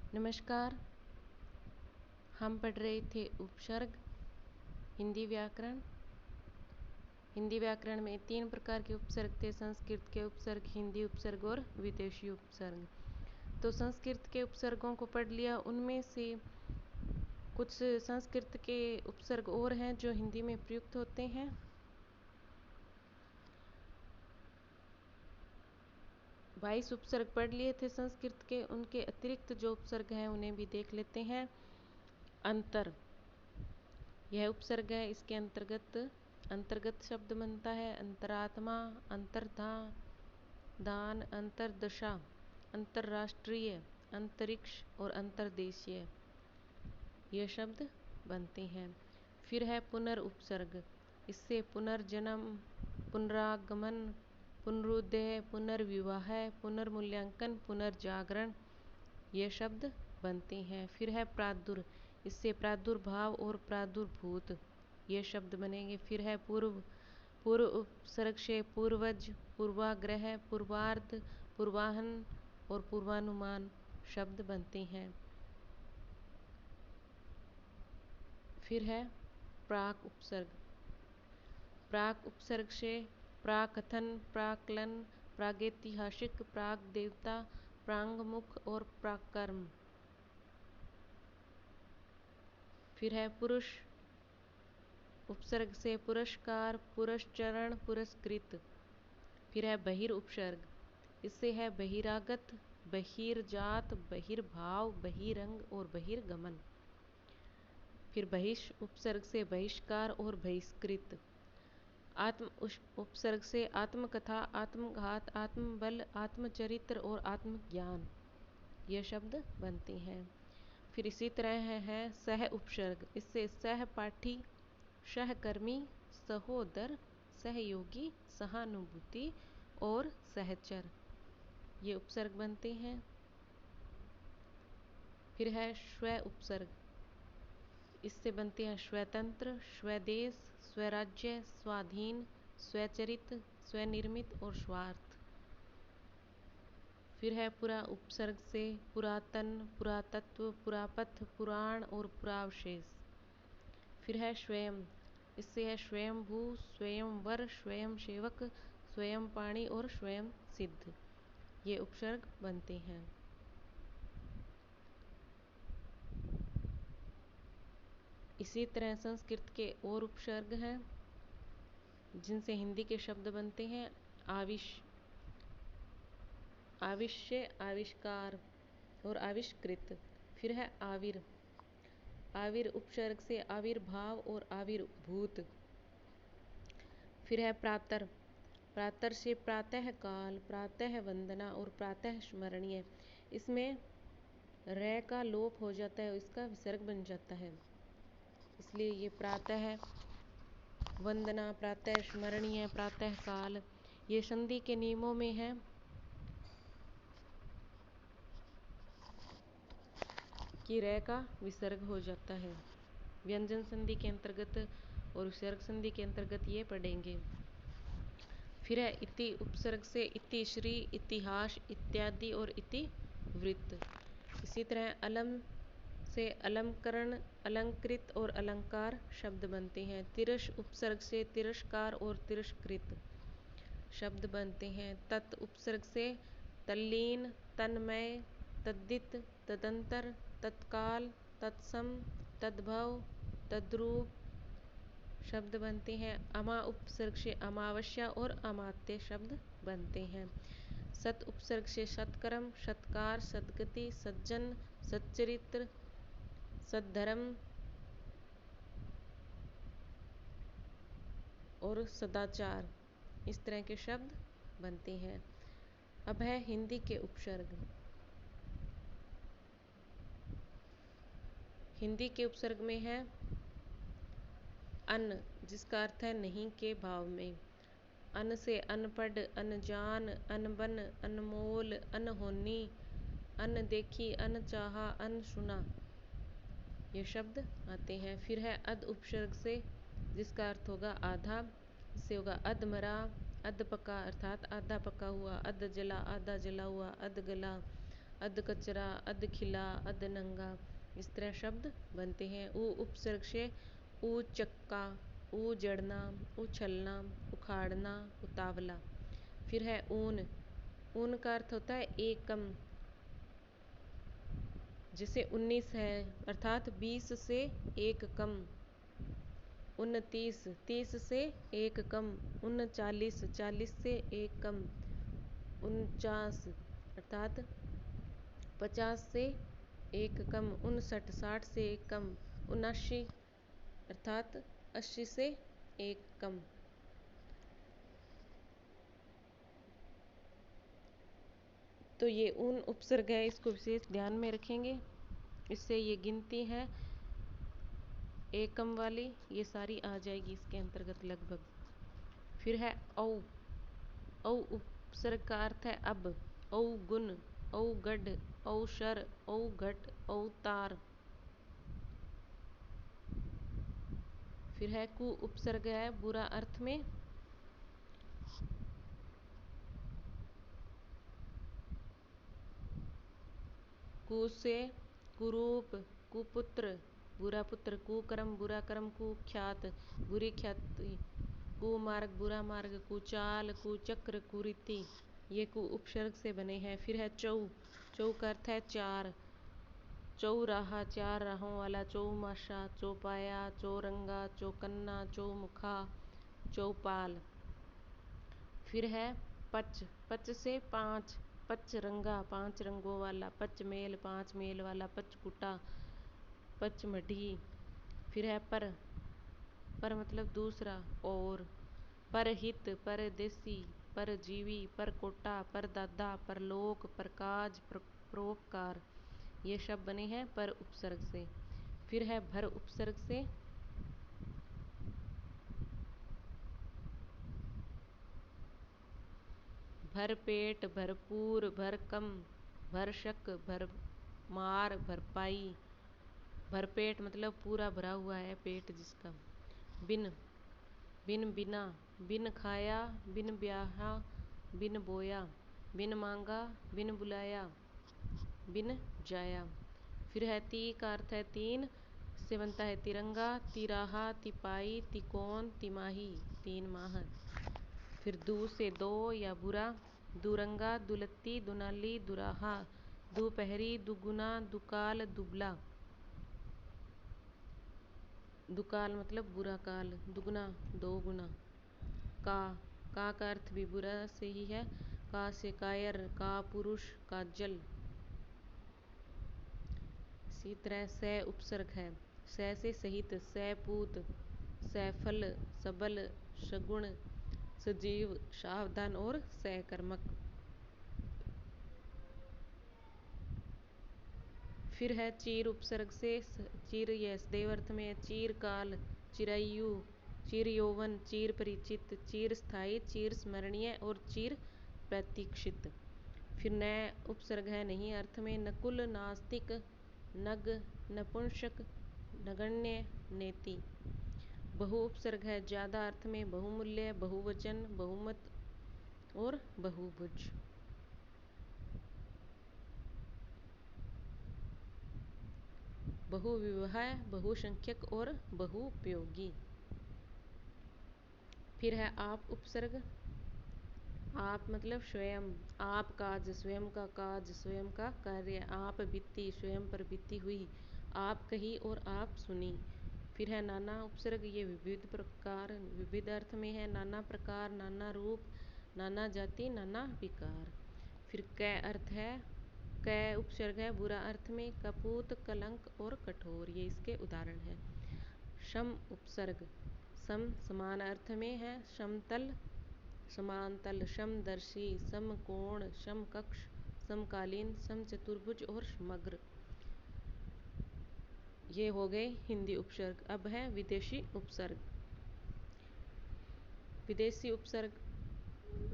नमस्कार। हम पढ़ रहे थे उपसर्ग हिंदी व्याकरण। हिंदी व्याकरण में 3 प्रकार के उपसर्ग थे: संस्कृत के उपसर्ग, हिंदी उपसर्ग और विदेशी उपसर्ग। तो संस्कृत के उपसर्गों को पढ़ लिया। उनमें से कुछ संस्कृत के उपसर्ग और हैं जो हिंदी में प्रयुक्त होते हैं। बाईस उपसर्ग पढ़ लिए थे संस्कृत के। उनके अतिरिक्त जो उपसर्ग हैं उन्हें भी देख लेते हैं। अंतर, यह उपसर्ग है। इसके अंतर्गत शब्द बनता है: अंतरात्मा, अंतर्धान, दान, अंतर्दशा, अंतर्राष्ट्रीय, अंतरिक्ष और अंतर्देशीय, ये शब्द बनते हैं। फिर है पुनर्उपसर्ग। इससे पुनर्जन्म, पुनरागमन, पुनरुदय, पुनर्विवाह, पुनर्मूल्यांकन, पुनर्जागरण, ये शब्द बनते हैं। फिर है प्रादुर। इससे प्रादुर्भाव और प्रादुर्भूत, ये शब्द बनेंगे। फिर है पूर्व उपसर्ग से पूर्वज, पूर्वाग्रह, पूर्वार्ध, पूर्वाहन और पूर्वानुमान शब्द बनते हैं। फिर है प्राक उपसर्ग। प्राक उपसर्ग से प्राकथन, प्राक्कलन, प्रागैतिहासिक, प्राग देवता, प्रांगमुख और प्राकर्म। फिर है पुरुष उपसर्ग से पुरस्कार, पुरस्चरण, पुरस्कृत। फिर है बहिर उपसर्ग। इससे है बहिरागत, बहिर्जात, बहिर्भाव, बहिरंग और बहिर्गमन। फिर बहिष उपसर्ग से बहिष्कार और बहिष्कृत। आत्म उपसर्ग से आत्मकथा, आत्मघात, आत्मबल, आत्मचरित्र और आत्मज्ञान, ये शब्द बनते हैं। फिर इसी तरह है सह उपसर्ग। इससे सहपाठी, सहकर्मी, सहोदर, सहयोगी, सहानुभूति और सहचर, ये उपसर्ग बनते हैं। फिर है स्व उपसर्ग। इससे बनते हैं स्वतंत्र, स्वदेश, स्वराज्य, स्वाधीन, स्वचरित, स्वनिर्मित और स्वार्थ। फिर है पुरा उपसर्ग से पुरातन, पुरातत्व, पुरापथ, पुराण और पुरावशेष। फिर है स्वयं। इससे है स्वयंभू, स्वयंवर, स्वयं सेवक, स्वयं पाणी और स्वयं सिद्ध, ये उपसर्ग बनते हैं। इसी तरह संस्कृत के और उपसर्ग हैं जिनसे हिंदी के शब्द बनते हैं: आविष्य, आविष्कार और आविष्कृत। फिर है आविर। आविर उपसर्ग से आविर्भाव और आविर्भूत। फिर है प्रातर। प्रातर से प्रातः काल, प्रातः वंदना और प्रातः स्मरणीय। इसमें रै का लोप हो जाता है, इसका विसर्ग बन जाता है, इसलिए ये प्रातः वंदना, प्रातः स्मरणीय, प्रातः काल, ये संधि के नियमों में है कि रै का विसर्ग हो जाता है। व्यंजन संधि के अंतर्गत और विसर्ग संधि के अंतर्गत ये पढ़ेंगे। फिर है इति उपसर्ग से इति श्री, इतिहास, इत्यादि और इति वृत्त। इसी तरह अलम से अलंकरण, अलंकृत और अलंकार शब्द बनते हैं। तिरस उपसर्ग से तिरस्कार और तिरस्कृत शब्द बनते हैं। तत् उपसर्ग से तल्लीन, तन्मय, तद्दित, तदंतर, तत्काल, तत्सम, तद्भव, तद्रूप शब्द बनते हैं। अमा उपसर्ग से अमावस्या और अमात्य शब्द बनते हैं। सत उपसर्ग से सत्कर्म, सत्कार, सद्गति, सज्जन, सच्चरित्र, सद्धर्म और सदाचार, इस तरह के शब्द बनते हैं। अब है हिंदी के उपसर्ग। हिंदी के उपसर्ग में है अन, जिसका अर्थ है नहीं के भाव में। अन से अनपढ़, अनजान, अनबन, अनमोल, अनहोनी, अनदेखी, अनचाहा, अनसुना, ये शब्द आते हैं। फिर है अध उपसर्ग से, जिसका अर्थ होगा आधा। इससे होगा अधमरा, अध पका अर्थात आधा पका हुआ, अध जला आधा जला हुआ, अध गला, अध कचरा, अध खिला, अध नंगा, इस तरह शब्द बनते हैं। ऊ उपसर्ग से ऊ चक्का, उजड़ना, उछलना, उखाड़ना, उतावला। फिर है ऊन। ऊन का अर्थ होता है एकम। जैसे 19 है अर्थात 20 से एक कम। 29, 30 से एक कम। 39, 40 से एक कम। 49 अर्थात 50 से एक कम। 59, 60 से एक कम। 79 अर्थात 80 से एक कम। तो ये उन उपसर्ग है, इसको विशेष ध्यान में रखेंगे। इससे ये गिनती है एकम वाली, ये सारी आ जाएगी इसके अंतर्गत लगभग। फिर है औ। औ उपसर्ग का अर्थ है अब। औ गुण, औ गढ़, औशर, औ घट, औतार। फिर है कु उपसर्ग है बुरा अर्थ में। कु से कुरूप, कुपुत्र, बुरा पुत्र, कुकर्म, बुरा कर्म, कुख्यात, बुरी ख्याति, कुमार्ग, बुरा मार्ग, कुचाल, कुचक्र, कुरीति, ये कु उपसर्ग से बने हैं। फिर है चौ। चौ का अर्थ है चार। चौराहा, चार राहों वाला। चौमासा, चौपाया, चौरंगा, चौकन्ना, चौमुखा, चौपाल। फिर है पच। पच से पाँच। पचरंगा, पांच रंगों वाला। पचमेल, पांच मेल वाला। पचकुटा, पचमढ़ी। फिर है पर। पर मतलब दूसरा और। परहित, परदेसी, परजीवी, परकोटा, परदादा, परलोक, प्रकाज, परोपकार, ये शब्द बने हैं पर उपसर्ग से। फिर है भर उपसर्ग से। भर पेट, भरपूर, भरकम, भरशक, भरमार, भरपाई। भरपेट मतलब पूरा भरा हुआ है पेट जिसका। बिन। बिन बिना, बिन खाया, बिन ब्याहा, बिन बोया, बिन मांगा, बिन बुलाया, बिन जाया। फिर है ती का अर्थ है तीन, से बनता है तिरंगा, तिराहा, तिपाई, तिकोन, तिमाही, 3 माह। फिर दू से दो या बुरा। दुरंगा, दुलत्ती, दुनाली, दुराहा, दोपहरी, दुगुना, दुकाल, दुबला। दुकाल मतलब बुरा काल। दुगुना, 2 गुना। का अर्थ भी बुरा से ही है। का से कायर, का पुरुष, काजल। इसी तरह से उपसर्ग है। से सहित, सपूत, सफल, सबल, सगुण, सजीव, सावधान और सहकर्मक। फिर है चीर उपसर्ग से। चीर यह सदैव अर्थ में है। चीर काल, चिरायु, चीर यौवन, चीर परिचित, चीर स्थायी, चीर स्मरणीय और चीर प्रतीक्षित। फिर न उपसर्ग है नहीं अर्थ में। नकुल, नास्तिक, नग, नपुंसक, नगण्य, नेति। बहु उपसर्ग है ज्यादा अर्थ में। बहुमूल्य, बहुवचन, बहुमत और बहुभुज। बहुविवाह, बहुसंख्यक और बहुउपयोगी। फिर है आप उपसर्ग। आप मतलब स्वयं। आप काज, स्वयं का काज, स्वयं का कार्य। आप बीती, स्वयं पर बीती हुई। आप कही और आप सुनी। फिर है नाना उपसर्ग। ये विविध प्रकार, विविध अर्थ में है। नाना प्रकार, नाना रूप, नाना जाति, नाना विकार। फिर कै अर्थ है। कै उपसर्ग है बुरा अर्थ में। कपूत, कलंक और कठोर, ये इसके उदाहरण हैं। सम उपसर्ग। सम समान अर्थ में है। समतल, समांतल, समदर्शी, समकोण, समकक्ष, समकालीन, समचतुर्भुज और समग्र। ये हो गए हिंदी उपसर्ग। अब है विदेशी उपसर्ग। विदेशी उपसर्ग